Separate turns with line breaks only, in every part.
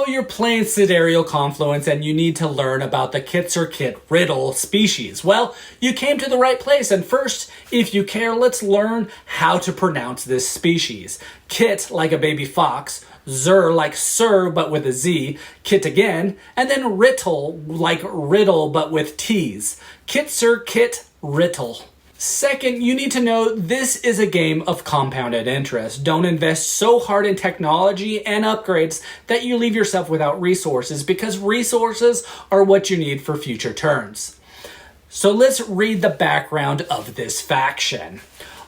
So you're playing Sidereal Confluence and you need to learn about the Kit-Zer-Kit-Rittle species. Well, you came to the right place, and first, if you care, let's learn how to pronounce this species. Kit like a baby fox, Zer like sir but with a Z, Kit again, and then Rittle like riddle but with T's. Kit-Zer-Kit-Rittle. Second, you need to know this is a game of compounded interest. Don't invest so hard in technology and upgrades that you leave yourself without resources, because resources are what you need for future turns. So let's read the background of this faction.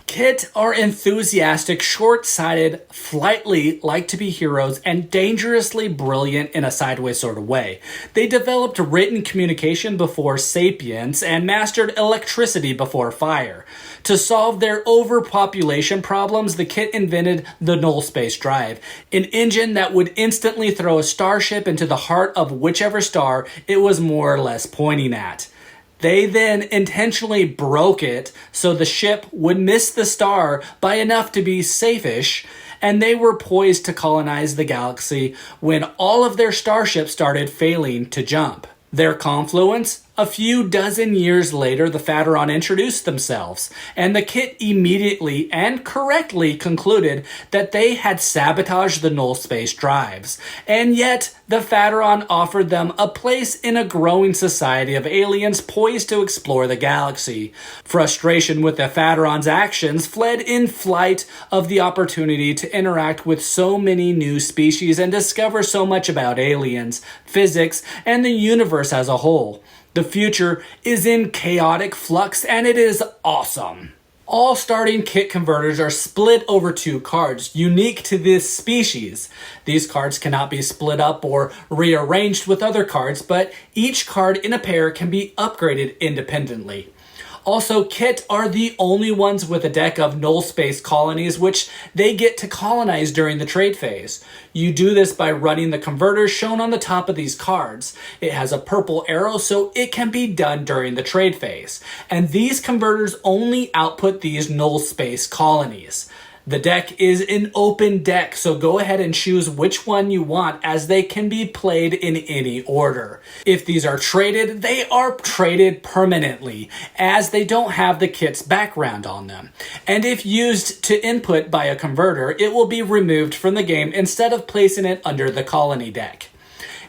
Kit are enthusiastic, short-sighted, flightly, like to be heroes, and dangerously brilliant in a sideways sort of way. They developed written communication before sapience and mastered electricity before fire. To solve their overpopulation problems, the Kit invented the null space drive, an engine that would instantly throw a starship into the heart of whichever star it was more or less pointing at. They then intentionally broke it so the ship would miss the star by enough to be safe-ish, and they were poised to colonize the galaxy when all of their starships started failing to jump. Their confluence? A few dozen years later, the Fateron introduced themselves, and the Kit immediately and correctly concluded that they had sabotaged the null space drives. And yet, the Fateron offered them a place in a growing society of aliens poised to explore the galaxy. Frustration with the Fateron's actions fled in flight of the opportunity to interact with so many new species and discover so much about aliens, physics, and the universe as a whole. The future is in chaotic flux, and it is awesome. All starting Kit converters are split over 2 cards, unique to this species. These cards cannot be split up or rearranged with other cards, but each card in a pair can be upgraded independently. Also, Kit are the only ones with a deck of null space colonies, which they get to colonize during the trade phase. You do this by running the converters shown on the top of these cards. It has a purple arrow, so it can be done during the trade phase. And these converters only output these null space colonies. The deck is an open deck, so go ahead and choose which one you want, as they can be played in any order. If these are traded, they are traded permanently, as they don't have the Kit's background on them. And if used to input by a converter, it will be removed from the game instead of placing it under the colony deck.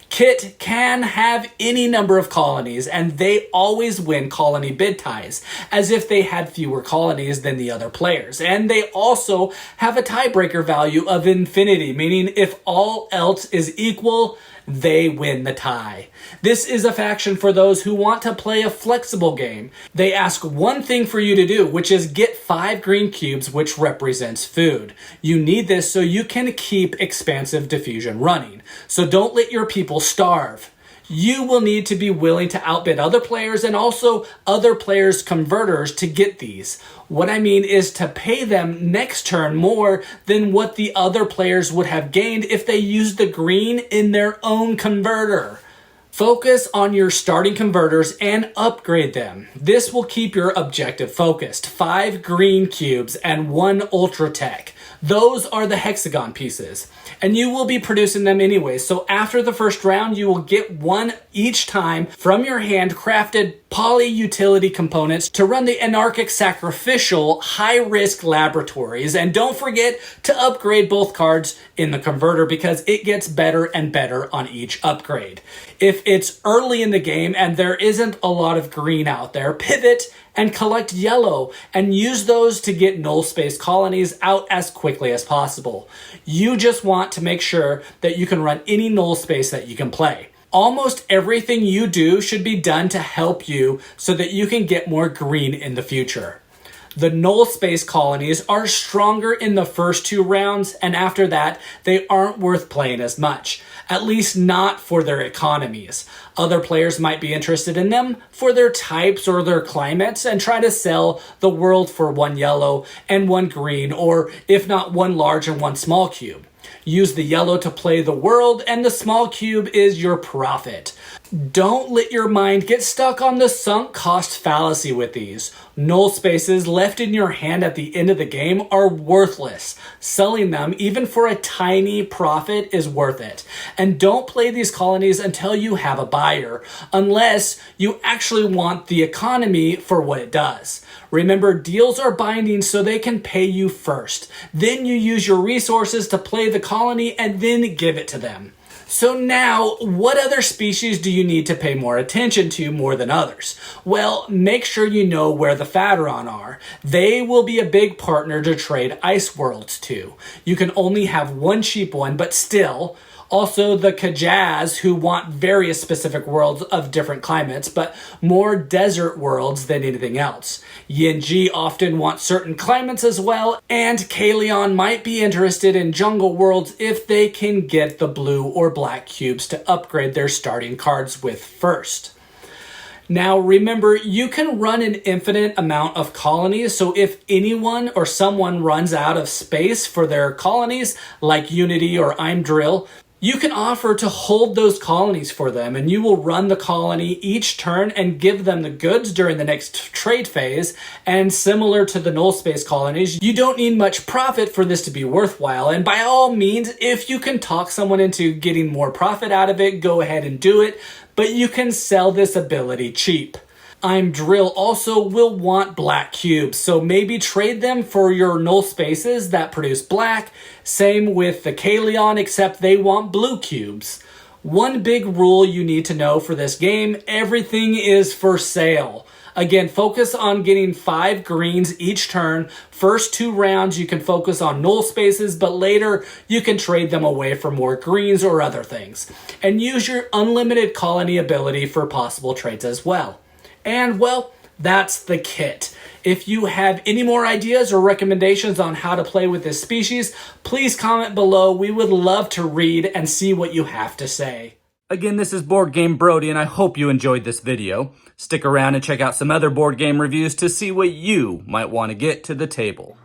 Kit can have any number of colonies, and they always win colony bid ties, as if they had fewer colonies than the other players. And they also have a tiebreaker value of infinity, meaning if all else is equal, they win the tie. This is a faction for those who want to play a flexible game. They ask one thing for you to do, which is get 5 green cubes, which represents food. You need this so you can keep expansive diffusion running. So don't let your people starve. You will need to be willing to outbid other players and also other players' converters to get these. What I mean is to pay them next turn more than what the other players would have gained if they used the green in their own converter. Focus on your starting converters and upgrade them. This will keep your objective focused. 5 green cubes and 1 ultra tech. Those are the hexagon pieces, and you will be producing them anyway. So after the first round, you will get 1 each time from your hand-crafted poly-utility components to run the anarchic sacrificial high-risk laboratories. And don't forget to upgrade both cards in the converter, because it gets better and better on each upgrade. If it's early in the game and there isn't a lot of green out there, pivot and collect yellow and use those to get null space colonies out as quickly as possible. You just want to make sure that you can run any null space that you can play. Almost everything you do should be done to help you so that you can get more green in the future. The null space colonies are stronger in the first 2 rounds, and after that, they aren't worth playing as much. At least not for their economies. Other players might be interested in them for their types or their climates and try to sell the world for 1 yellow and 1 green, or if not 1 large and 1 small cube. Use the yellow to play the world, and the small cube is your profit. Don't let your mind get stuck on the sunk cost fallacy with these. Null spaces left in your hand at the end of the game are worthless. Selling them, even for a tiny profit, is worth it. And don't play these colonies until you have a buyer, unless you actually want the economy for what it does. Remember, deals are binding so they can pay you first. Then you use your resources to play the colony and then give it to them. So now, what other species do you need to pay more attention to more than others? Well, make sure you know where the Phaderon are. They will be a big partner to trade ice worlds to. You can only have one cheap one, but still. Also, the Kajaz, who want various specific worlds of different climates, but more desert worlds than anything else. Yinji often want certain climates as well, and Kalion might be interested in jungle worlds if they can get the blue or black cubes to upgrade their starting cards with first. Now remember, you can run an infinite amount of colonies, so if anyone or someone runs out of space for their colonies, like Unity or I'm Drill, you can offer to hold those colonies for them, and you will run the colony each turn and give them the goods during the next trade phase. And similar to the null space colonies, you don't need much profit for this to be worthwhile. And by all means, if you can talk someone into getting more profit out of it, go ahead and do it. But you can sell this ability cheap. I'm Drill also will want black cubes, so maybe trade them for your null spaces that produce black. Same with the Kalion, except they want blue cubes. One big rule you need to know for this game, everything is for sale. Again, focus on getting 5 greens each turn. First 2 rounds you can focus on null spaces, but later you can trade them away for more greens or other things. And use your unlimited colony ability for possible trades as well. And well, that's the kit. If you have any more ideas or recommendations on how to play with this species, please comment below. We would love to read and see what you have to say.
Again, this is Board Game Brody, and I hope you enjoyed this video. Stick around and check out some other board game reviews to see what you might want to get to the table.